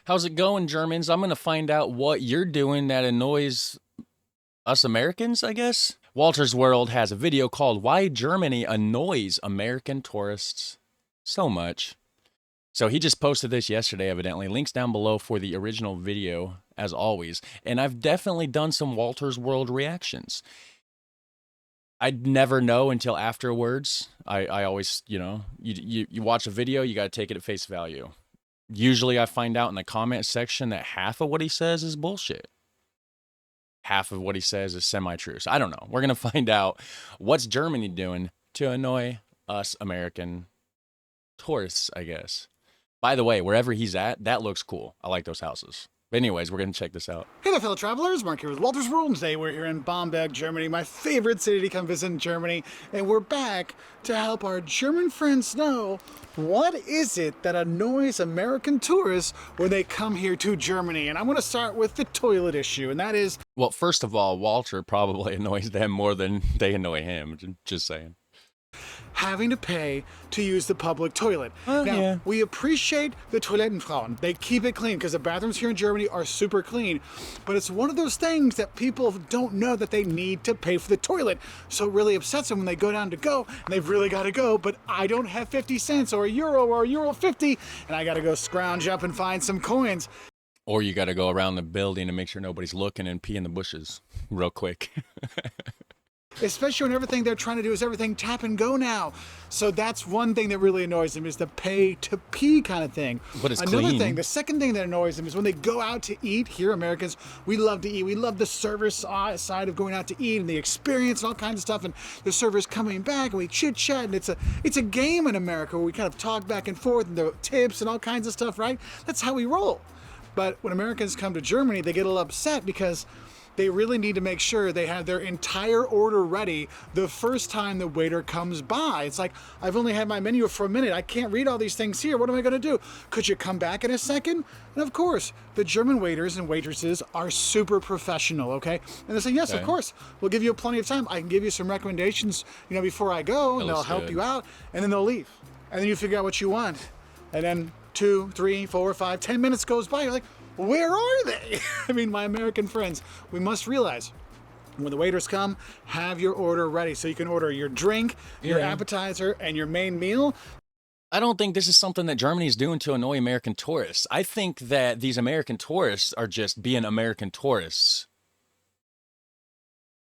How's it going, Germans? I'm going to find out what you're doing that annoys us Americans, I guess. Walter's World has a video called Why Germany Annoys American Tourists So Much. So he just posted this yesterday, evidently. Links down below for the original video, as always. And I've definitely done some Walter's World reactions. I'd never know until afterwards. I always, you watch a video, you got to take it at face value. Usually I find out in the comment section that half of what he says is bullshit. Half of what he says is semi-true. So I don't know. We're going to find out what's Germany doing to annoy us American tourists, I guess. By the way, wherever he's at, that looks cool. I like those houses. But anyways, we're going to check this out. Hey there, fellow travelers. Mark here with Walter's World, and today we're here in Bamberg, Germany, my favorite city to come visit in Germany. And we're back to help our German friends know what is it that annoys American tourists when they come here to Germany. And I want to start with the toilet issue, and that is... Well, first of all, Walter probably annoys them more than they annoy him. Just saying. Having to pay to use the public toilet. Now, yeah. We appreciate the Toilettenfrauen. They keep it clean because the bathrooms here in Germany are super clean. But it's one of those things that people don't know that they need to pay for the toilet. So it really upsets them when they go down to go and they've really got to go, but I don't have 50 cents or a euro or €1.50 and I got to go scrounge up and find some coins. Or you got to go around the building and make sure nobody's looking and pee in the bushes real quick. Especially when everything they're trying to do is everything tap and go now. So that's one thing that really annoys them, is the pay to pee kind of thing. But it's Another clean. thing, the second thing that annoys them is when they go out to eat. Here, Americans, we love to eat. We love the service side of going out to eat and the experience and all kinds of stuff. And the server's coming back and we chit chat, and it's a game in America where we kind of talk back and forth and the tips and all kinds of stuff, right? That's how we roll. But when Americans come to Germany, they get a little upset because they really need to make sure they have their entire order ready the first time the waiter comes by. It's like, I've only had my menu for a minute. I can't read all these things here. What am I going to do? Could you come back in a second? And of course, the German waiters and waitresses are super professional, okay? And they say, yes, Okay. of course. We'll give you plenty of time. I can give you some recommendations, before I go, and they'll help you out, and then they'll leave. And then you figure out what you want. And then 2, 3, 4, 5, 10 minutes goes by. You're like, where are they? I mean, my American friends, we must realize when the waiters come, have your order ready so you can order your drink, your appetizer, and your main meal. I don't think this is something that Germany is doing to annoy American tourists. I think that these American tourists are just being American tourists.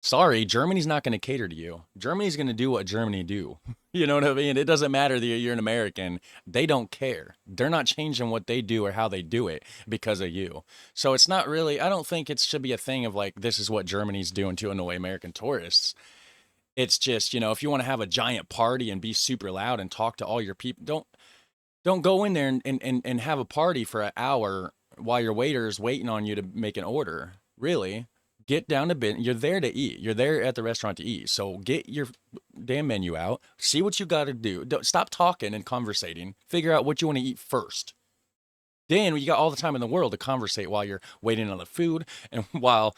Sorry, Germany's not going to cater to you. Germany's going to do what Germany do. You know what I mean? It doesn't matter that you're an American. They don't care. They're not changing what they do or how they do it because of you. So it's not really, I don't think it should be a thing of like, this is what Germany's doing to annoy American tourists. It's just, if you want to have a giant party and be super loud and talk to all your people, don't go in there and have a party for an hour while your waiter's waiting on you to make an order. Really? Get down to business. You're there to eat. You're there at the restaurant to eat. So get your damn menu out. See what you got to do. Don't stop talking and conversating. Figure out what you want to eat first. Then you got all the time in the world to conversate while you're waiting on the food and while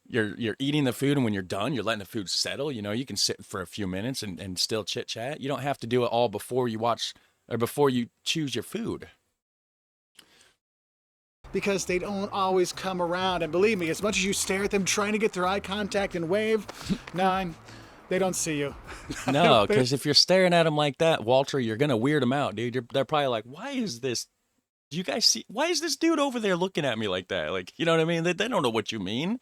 you're eating the food. And when you're done, you're letting the food settle. You can sit for a few minutes and still chit chat. You don't have to do it all before you watch or before you choose your food. Because they don't always come around. And believe me, as much as you stare at them trying to get their eye contact and wave, they don't see you. No, because if you're staring at them like that, Walter, you're going to weird them out, dude. They're probably like, why is this? Do you guys see? Why is this dude over there looking at me like that? Like, you know what I mean? They don't know what you mean.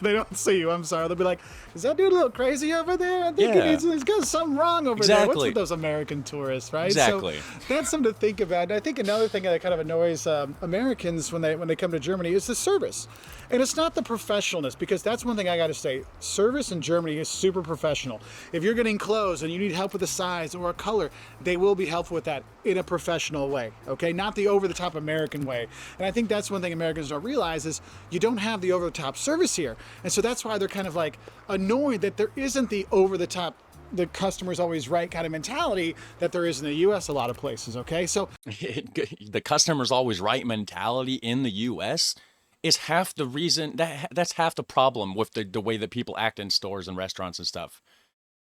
They don't see you. I'm sorry. They'll be like, is that dude a little crazy over there? I think he's got something wrong over there. What's with those American tourists, right? Exactly. So that's something to think about. And I think another thing that kind of annoys Americans when they come to Germany is the service. And it's not the professionalness, because that's one thing I got to say. Service in Germany is super professional. If you're getting clothes and you need help with a size or a color, they will be helpful with that in a professional way, okay? Not the over-the-top American way. And I think that's one thing Americans don't realize is you don't have the over-the-top service here. And so that's why they're kind of like annoyed that there isn't the over-the-top, the customer's always right kind of mentality that there is in the U.S. a lot of places, okay? So the customer's always right mentality in the U.S. is half the reason, that's half the problem with the way that people act in stores and restaurants and stuff.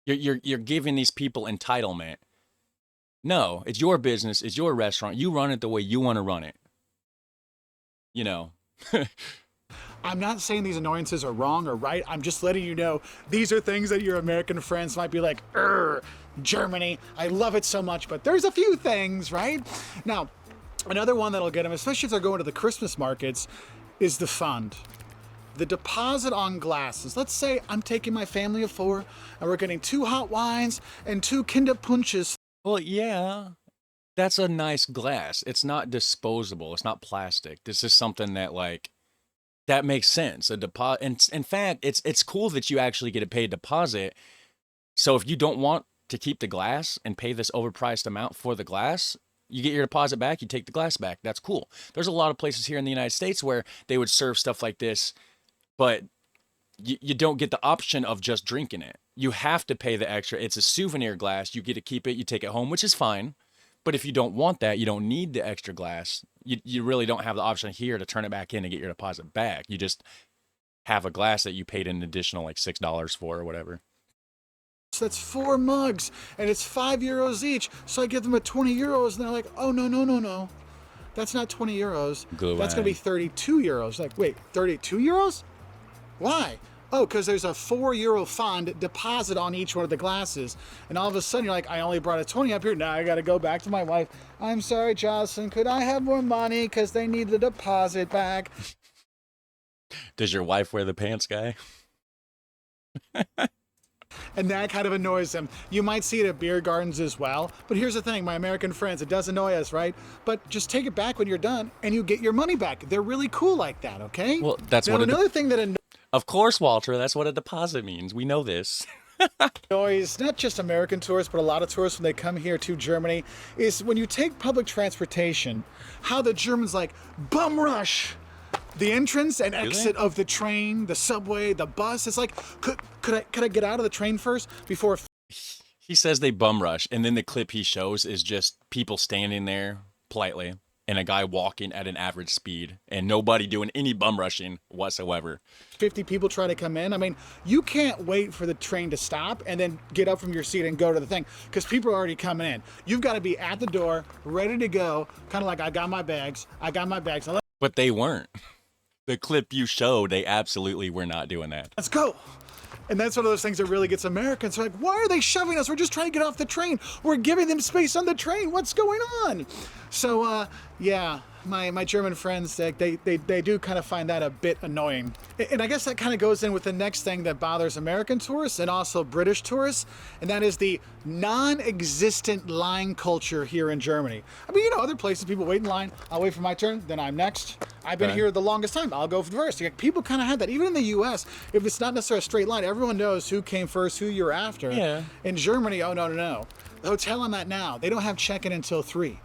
You're giving these people entitlement. No, it's your business. It's your restaurant. You run it the way you want to run it. You know. I'm not saying these annoyances are wrong or right. I'm just letting you know these are things that your American friends might be like, Germany, I love it so much, but there's a few things, right? Now, another one that'll get them, especially if they're going to the Christmas markets, is the fund. The deposit on glasses. Let's say I'm taking my family of 4 and we're getting 2 hot wines and 2 Kinderpunches. Well, yeah. That's a nice glass. It's not disposable. It's not plastic. This is something that like that makes sense. A deposit. And in fact, it's cool that you actually get a paid deposit. So if you don't want to keep the glass and pay this overpriced amount for the glass, you get your deposit back, you take the glass back. That's cool. There's a lot of places here in the United States where they would serve stuff like this, but you don't get the option of just drinking it. You have to pay the extra. It's a souvenir glass. You get to keep it. You take it home, which is fine. But if you don't want that, you don't need the extra glass. You really don't have the option here to turn it back in and get your deposit back. You just have a glass that you paid an additional like $6 for or whatever. So that's 4 mugs and it's €5 each. So I give them a 20 euros and they're like, oh, no. That's not 20 euros. That's going to be 32 euros. Like, wait, 32 euros? Why? Oh, because there's a €4 fund deposit on each one of the glasses. And all of a sudden you're like, I only brought a 20 up here. Now I got to go back to my wife. I'm sorry, Jocelyn. Could I have more money? Because they need the deposit back. Does your wife wear the pants, guy? And that kind of annoys them. You might see it at beer gardens as well. But here's the thing, my American friends, it does annoy us, right? But just take it back when you're done and you get your money back. They're really cool like that, okay? Well, that's now, what another thing that Of course, Walter, that's what a deposit means. We know this. annoys not just American tourists, but a lot of tourists when they come here to Germany is when you take public transportation, how the Germans like bum rush the entrance and exit of the train, the subway, the bus. It's like, could I get out of the train first before? He says they bum rush, and then the clip he shows is just people standing there politely and a guy walking at an average speed and nobody doing any bum rushing whatsoever. 50 people try to come in. I mean, you can't wait for the train to stop and then get up from your seat and go to the thing because people are already coming in. You've got to be at the door, ready to go, kind of like, I got my bags. But they weren't. The clip you showed, they absolutely were not doing that. Let's go. And that's one of those things that really gets Americans. They're like, why are they shoving us? We're just trying to get off the train. We're giving them space on the train. What's going on? So, yeah, my German friends, they do kind of find that a bit annoying. And I guess that kind of goes in with the next thing that bothers American tourists and also British tourists, and that is the non-existent line culture here in Germany. I mean, you know, other places people wait in line. I'll wait for my turn, then I'm next. I've been here the longest time. I'll go first. People kind of have that. Even in the U.S., if it's not necessarily a straight line, everyone knows who came first, who you're after. Yeah. In Germany, oh, no. The hotel I'm at now, they don't have check-in until 3.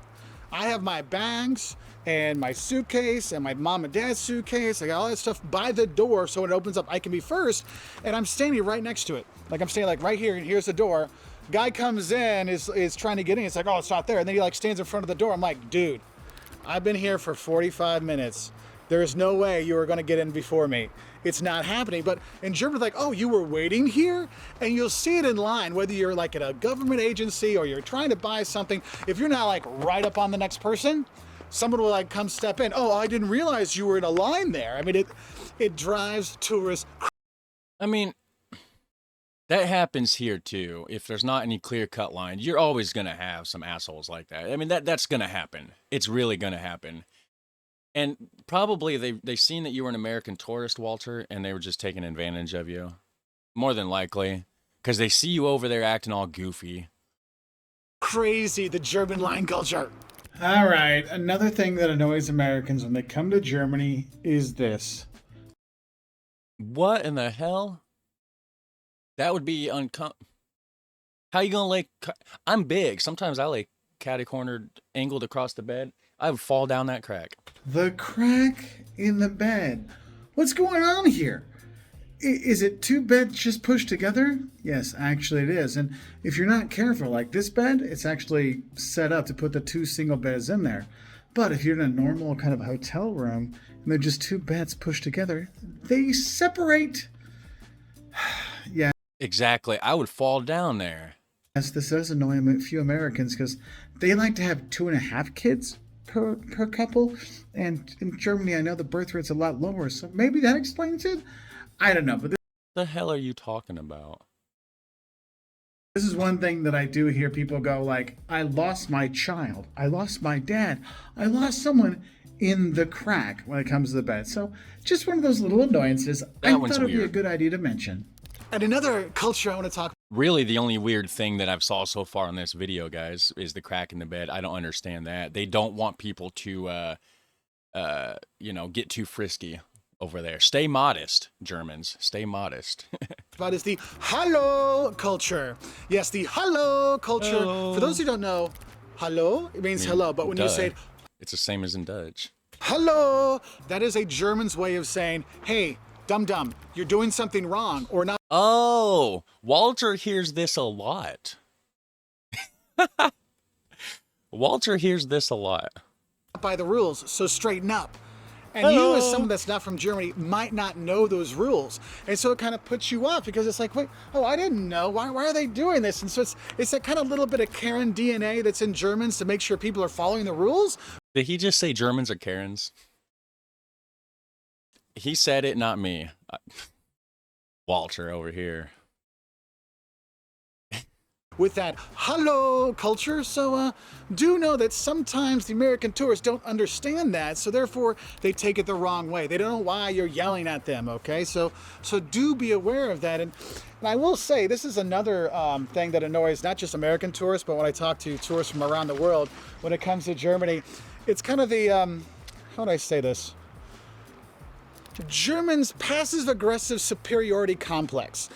I have my bags and my suitcase and my mom and dad's suitcase. I got all that stuff by the door, so when it opens up, I can be first. And I'm standing right next to it. Like I'm standing like right here, and here's the door. Guy comes in, is trying to get in. It's like, oh, it's not there. And then he like stands in front of the door. I'm like, dude, I've been here for 45 minutes. There's no way you are going to get in before me. It's not happening. But in Germany, like, oh, you were waiting here? And you'll see it in line, whether you're like at a government agency or you're trying to buy something. If you're not like right up on the next person, someone will like come step in. Oh, I didn't realize you were in a line there. I mean, it drives tourists. I mean, that happens here too. If there's not any clear-cut lines, you're always going to have some assholes like that. I mean, that's going to happen. It's really going to happen. And probably they seen that you were an American tourist, Walter, and they were just taking advantage of you. More than likely. Because they see you over there acting all goofy. Crazy, the German line culture. All right, another thing that annoys Americans when they come to Germany is this. What in the hell? That would be How you gonna lay? I'm big. Sometimes I lay catty-cornered, angled across the bed. I would fall down that crack. The crack in the bed. What's going on here? Is it 2 beds just pushed together? Yes, actually it is. And if you're not careful, like this bed, it's actually set up to put the 2 single beds in there. But if you're in a normal kind of hotel room and they're just 2 beds pushed together, they separate. Yeah. Exactly. I would fall down there. Yes, this does annoy a few Americans because they like to have 2.5 kids per couple, and in Germany, I know the birth rate's a lot lower, so maybe that explains it. I don't know, but The hell are you talking about? this is one thing that I do hear people go like, I lost my child, I lost my dad, I lost someone in the crack when it comes to the bed. So just one of those little annoyances I thought it'd be a good idea to mention. And another culture I want to talk. Really, the only weird thing that I've saw so far in this video, guys, is the crack in the bed. I don't understand that. They don't want people to, get too frisky over there. Stay modest, Germans. Stay modest. About is the hallo culture. Yes, the hallo culture. Hello. For those who don't know, hallo, it means hello, but when you say it, it's the same as in Dutch. Hello, that is a German's way of saying, hey, dum-dum, you're doing something wrong or not. Oh, Walter hears this a lot. Walter hears this a lot. By the rules, so straighten up. And you, as someone that's not from Germany, might not know those rules. And so it kind of puts you off because it's like, wait, oh, I didn't know. Why are they doing this? And so it's that kind of little bit of Karen DNA that's in Germans to make sure people are following the rules. Did he just say Germans are Karens? He said it, not me. Walter over here. With that hello culture, so do know that sometimes the American tourists don't understand that, so therefore they take it the wrong way. They don't know why you're yelling at them, okay? So do be aware of that. And I will say, this is another thing that annoys not just American tourists, but when I talk to tourists from around the world, when it comes to Germany, it's kind of the, how do I say this? Germans' passive-aggressive superiority complex.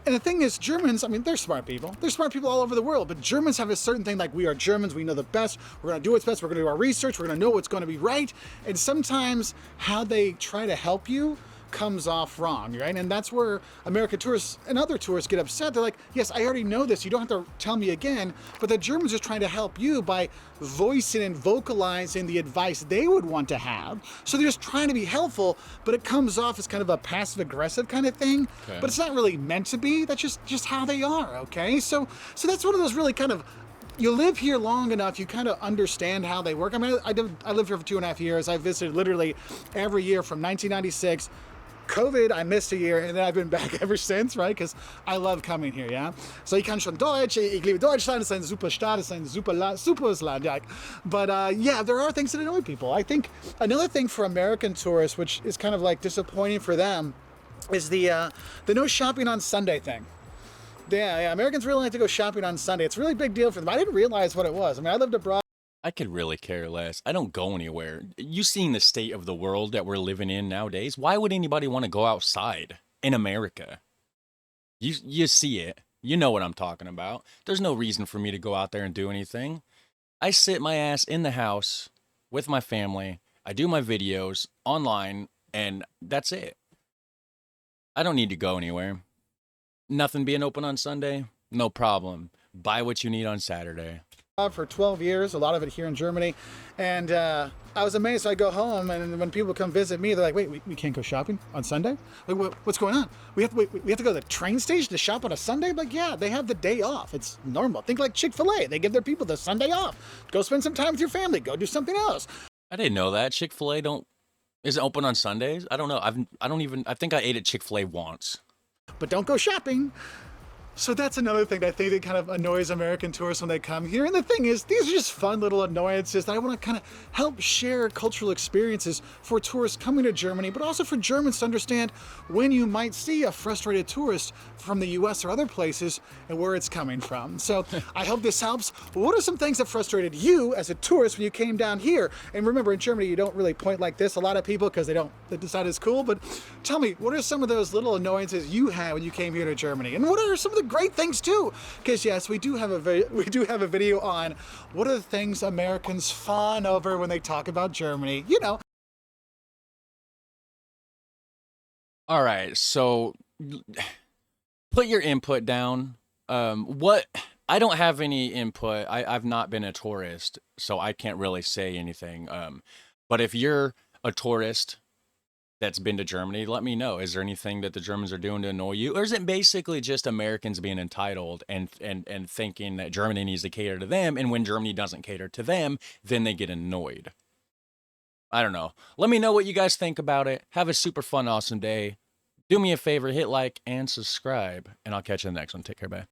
And the thing is, Germans, I mean, they're smart people. They're smart people all over the world, but Germans have a certain thing like, we are Germans, we know the best, we're gonna do what's best, we're gonna do our research, we're gonna know what's gonna be right. And sometimes how they try to help you comes off wrong, right? And that's where American tourists and other tourists get upset. They're like, yes, I already know this, you don't have to tell me again, but the Germans are trying to help you by voicing and vocalizing the advice they would want to have. So they're just trying to be helpful, but it comes off as kind of a passive-aggressive kind of thing, okay. But it's not really meant to be. That's just how they are, okay? So that's one of those really kind of, you live here long enough, you kind of understand how they work. I mean, I lived here for 2.5 years. I visited literally every year from 1996. COVID, I missed a year, and then I've been back ever since, right? Because I love coming here, yeah? So ich kann schon Deutsch, ich liebe Deutschland, es ist ein super Staat, es ist ein super Land, yeah. But yeah, there are things that annoy people. I think another thing for American tourists, which is kind of like disappointing for them, is the no shopping on Sunday thing. Yeah, Americans really like to go shopping on Sunday. It's a really big deal for them. I didn't realize what it was. I mean, I lived abroad. I could really care less. I don't go anywhere. You seen the state of the world that we're living in nowadays? Why would anybody want to go outside in America? You see it. You know what I'm talking about. There's no reason for me to go out there and do anything. I sit my ass in the house with my family. I do my videos online, and that's it. I don't need to go anywhere. Nothing being open on Sunday? No problem. Buy what you need on Saturday. For 12 years, a lot of it here in Germany, and I was amazed. So I go home, and when people come visit me, they're like, wait, we can't go shopping on Sunday? Like, what's going on? We have to go to the train station to shop on a Sunday? I'm like, yeah, they have the day off. It's normal. Think like Chick-fil-A. They give their people the Sunday off. Go spend some time with your family. Go do something else. I didn't know that. Chick-fil-A isn't open on Sundays? I don't know. I think I ate at Chick-fil-A once. But don't go shopping. So that's another thing that I think that kind of annoys American tourists when they come here. And the thing is, these are just fun little annoyances that I want to kind of help share cultural experiences for tourists coming to Germany, but also for Germans to understand when you might see a frustrated tourist from the US or other places and where it's coming from. So I hope this helps. What are some things that frustrated you as a tourist when you came down here? And remember, in Germany, you don't really point like this. A lot of people, because they decide it's cool. But tell me, what are some of those little annoyances you had when you came here to Germany? And what are some of the great things too? Because yes, we do have a video on what are the things Americans fawn over when they talk about Germany, you know. All right, so put your input down. I don't have any input. I've not been a tourist, so I can't really say anything. But if you're a tourist that's been to Germany, let me know. Is there anything that the Germans are doing to annoy you? Or is it basically just Americans being entitled and thinking that Germany needs to cater to them, and when Germany doesn't cater to them, then they get annoyed? I don't know. Let me know what you guys think about it. Have a super fun, awesome day. Do me a favor, hit like and subscribe, and I'll catch you in the next one. Take care, bye.